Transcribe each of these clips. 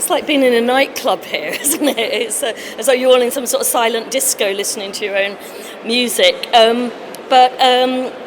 It's like being in a nightclub here, isn't it? It's as though you're all in some sort of silent disco listening to your own music. But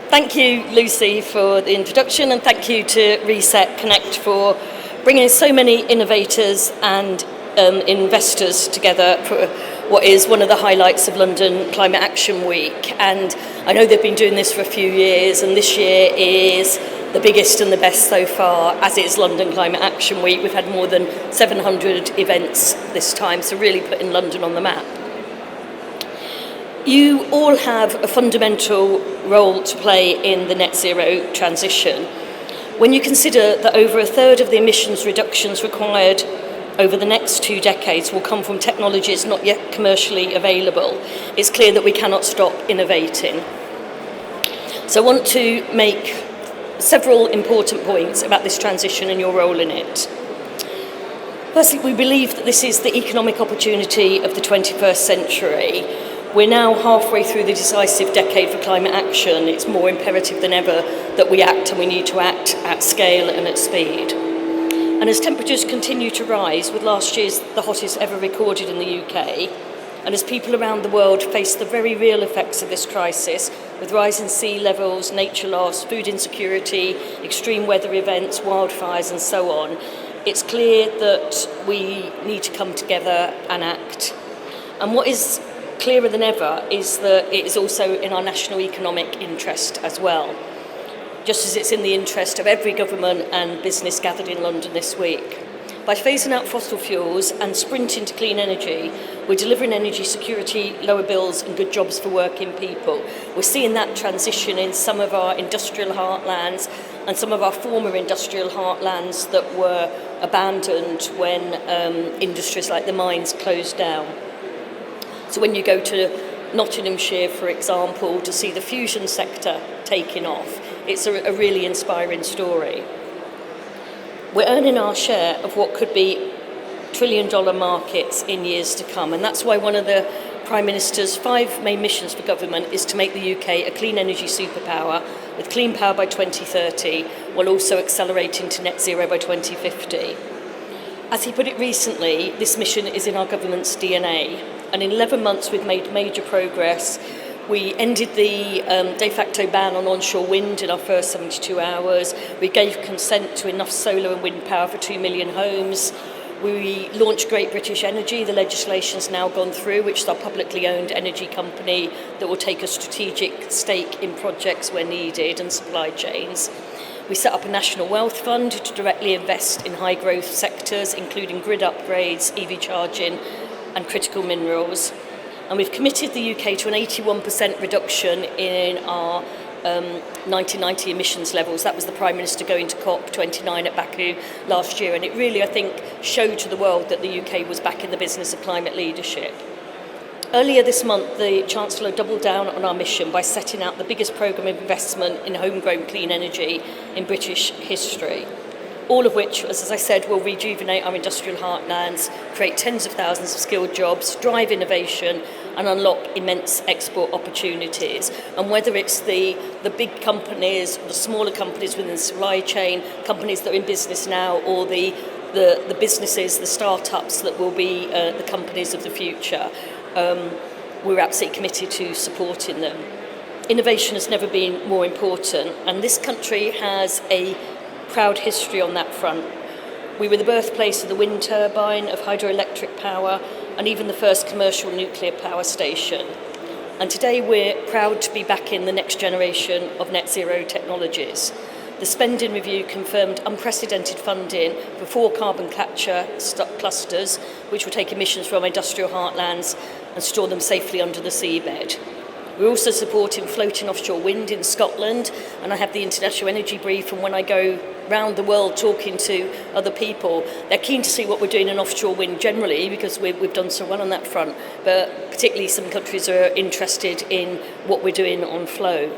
thank you, Lucy, for the introduction, and thank you to Reset Connect for bringing so many innovators and investors together for what is one of the highlights of London Climate Action Week. And I know they've been doing this for a few years, and this year is the biggest and the best so far, as it's London Climate Action Week. We've had more than 700 events this time, so really putting London on the map. You all have a fundamental role to play in the net zero transition. When you consider that over a third of the emissions reductions required over the next 2 decades will come from technologies not yet commercially available, it's clear that we cannot stop innovating. So I want to make several important points about this transition and your role in it. Firstly, we believe that this is the economic opportunity of the 21st century. We're now halfway through the decisive decade for climate action. It's more imperative than ever that we act, and we need to act at scale and at speed. And as temperatures continue to rise, with last year's the hottest ever recorded in the UK, and as people around the world face the very real effects of this crisis, with rising sea levels, nature loss, food insecurity, extreme weather events, wildfires and so on, it's clear that we need to come together and act. And what is clearer than ever is that it is also in our national economic interest as well, just as it's in the interest of every government and business gathered in London this week. By phasing out fossil fuels and sprinting to clean energy, we're delivering energy security, lower bills and good jobs for working people. We're seeing that transition in some of our industrial heartlands and some of our former industrial heartlands that were abandoned when industries like the mines closed down. So when you go to Nottinghamshire, for example, to see the fusion sector taking off, it's a really inspiring story. We're earning our share of what could be trillion-dollar markets in years to come, and that's why one of the Prime Minister's 5 main missions for government is to make the UK a clean energy superpower with clean power by 2030, while also accelerating to net zero by 2050. As he put it recently, this mission is in our government's DNA, and in 11 months we've made major progress. We ended the de facto ban on onshore wind in our first 72 hours. We gave consent to enough solar and wind power for 2 million homes. We launched Great British Energy. The legislation's now gone through, which is our publicly owned energy company that will take a strategic stake in projects where needed and supply chains. We set up a national wealth fund to directly invest in high growth sectors, including grid upgrades, EV charging and critical minerals. And we've committed the UK to an 81% reduction in our 1990 emissions levels. That was the Prime Minister going to COP29 at Baku last year, and it really, I think, showed to the world that the UK was back in the business of climate leadership. Earlier this month, the Chancellor doubled down on our mission by setting out the biggest programme of investment in homegrown clean energy in British history. All of which, as I said, will rejuvenate our industrial heartlands, create tens of thousands of skilled jobs, drive innovation and unlock immense export opportunities. And whether it's the big companies, the smaller companies within the supply chain, companies that are in business now, or the businesses, the startups that will be the companies of the future, we're absolutely committed to supporting them. Innovation has never been more important, and this country has a proud history on that front. We were the birthplace of the wind turbine, of hydroelectric power, and even the first commercial nuclear power station. And today we're proud to be back in the next generation of net zero technologies. The spending review confirmed unprecedented funding for 4 carbon capture clusters, which will take emissions from industrial heartlands and store them safely under the seabed. We're also supporting floating offshore wind in Scotland, and I have the International Energy Brief, and when I go round the world talking to other people, they're keen to see what we're doing in offshore wind generally, because we've done so well on that front, but particularly some countries are interested in what we're doing on flow.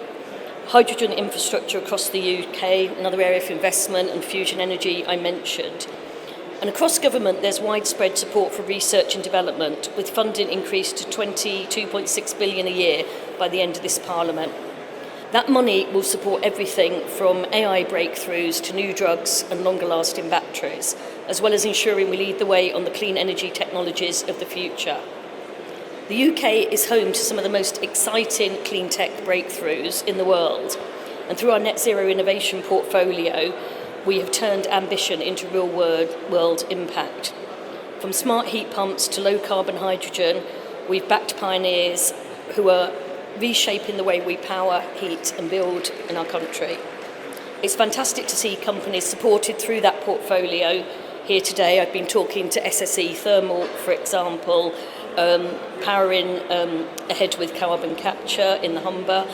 Hydrogen infrastructure across the UK, another area for investment, and fusion energy I mentioned. And across government, there's widespread support for research and development, with funding increased to £22.6 billion a year by the end of this Parliament. That money will support everything from AI breakthroughs to new drugs and longer-lasting batteries. as well as ensuring we lead the way on the clean energy technologies of the future. The UK is home to some of the most exciting clean tech breakthroughs in the world, and through our net zero innovation portfolio, we have turned ambition into real world impact. From smart heat pumps to low carbon hydrogen, we've backed pioneers who are reshaping the way we power, heat and build in our country. It's fantastic to see companies supported through that portfolio here today. I've been talking to SSE Thermal, for example, powering ahead with carbon capture in the Humber,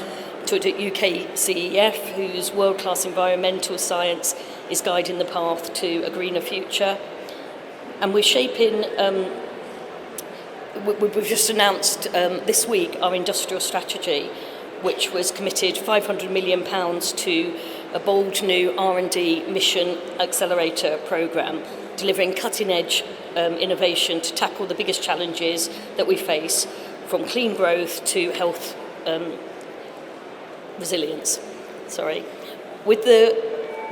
to UK CEF, whose world-class environmental science is guiding the path to a greener future. And we're shaping, we've just announced this week our industrial strategy, which was committed £500 million to a bold new R&D mission accelerator programme, delivering cutting-edge innovation to tackle the biggest challenges that we face, from clean growth to health resilience.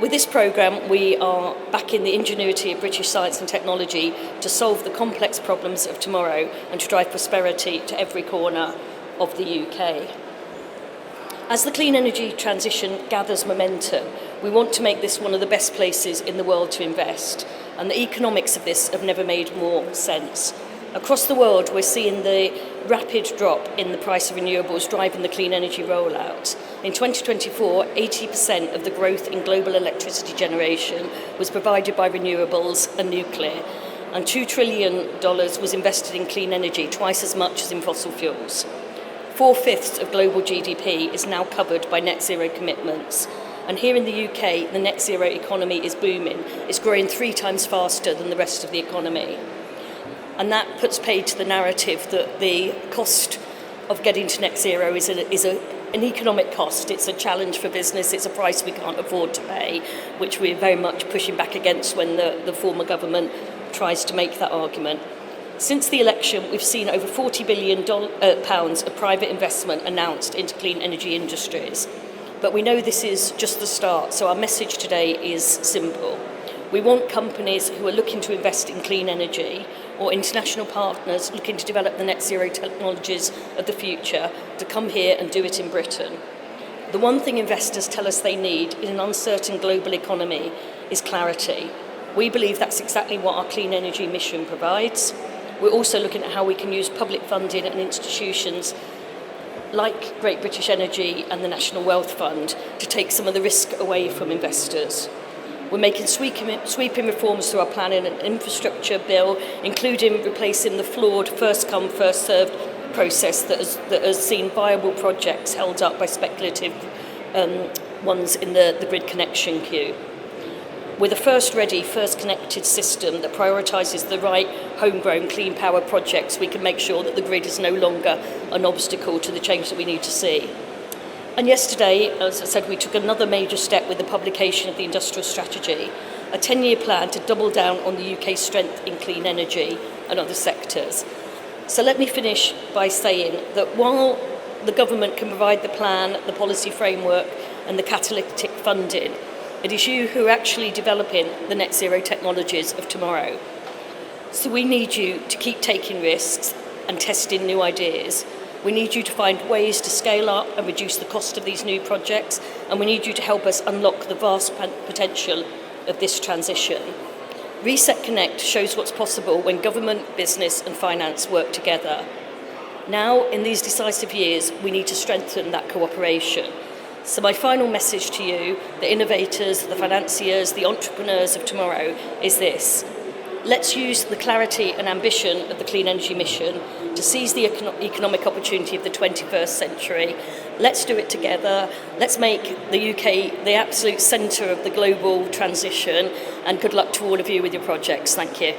With this programme, we are backing the ingenuity of British science and technology to solve the complex problems of tomorrow and to drive prosperity to every corner of the UK. As the clean energy transition gathers momentum, we want to make this one of the best places in the world to invest, and the economics of this have never made more sense. Across the world, we're seeing the rapid drop in the price of renewables driving the clean energy rollout. In 2024, 80% of the growth in global electricity generation was provided by renewables and nuclear, and $2 trillion was invested in clean energy, twice as much as in fossil fuels. 4/5 of global GDP is now covered by net zero commitments. And here in the UK, the net zero economy is booming. It's growing 3 times faster than the rest of the economy. And that puts paid to the narrative that the cost of getting to net zero is an economic cost. It's a challenge for business. It's a price we can't afford to pay, which we're very much pushing back against when the former government tries to make that argument. Since the election, we've seen over £40 billion of private investment announced into clean energy industries. But we know this is just the start, so our message today is simple. We want companies who are looking to invest in clean energy, or international partners looking to develop the net zero technologies of the future, to come here and do it in Britain. The one thing investors tell us they need in an uncertain global economy is clarity. We believe that's exactly what our clean energy mission provides. We're also looking at how we can use public funding and institutions like Great British Energy and the National Wealth Fund to take some of the risk away from investors. We're making sweeping reforms through our planning and infrastructure bill, including replacing the flawed first-come, first-served process that has seen viable projects held up by speculative ones in the grid connection queue. With a first-ready, first-connected system that prioritises the right homegrown clean power projects, we can make sure that the grid is no longer an obstacle to the change that we need to see. And yesterday, as I said, we took another major step with the publication of the industrial strategy, a 10-year plan to double down on the UK's strength in clean energy and other sectors. So let me finish by saying that while the government can provide the plan, the policy framework and the catalytic funding, it is you who are actually developing the net zero technologies of tomorrow. So we need you to keep taking risks and testing new ideas. We need you to find ways to scale up and reduce the cost of these new projects, and we need you to help us unlock the vast potential of this transition. Reset Connect shows what's possible when government, business and finance work together. Now, in these decisive years, we need to strengthen that cooperation. So my final message to you, the innovators, the financiers, the entrepreneurs of tomorrow, is this. Let's use the clarity and ambition of the clean energy mission to seize the economic opportunity of the 21st century. Let's do it together. Let's make the UK the absolute centre of the global transition, and good luck to all of you with your projects. Thank you.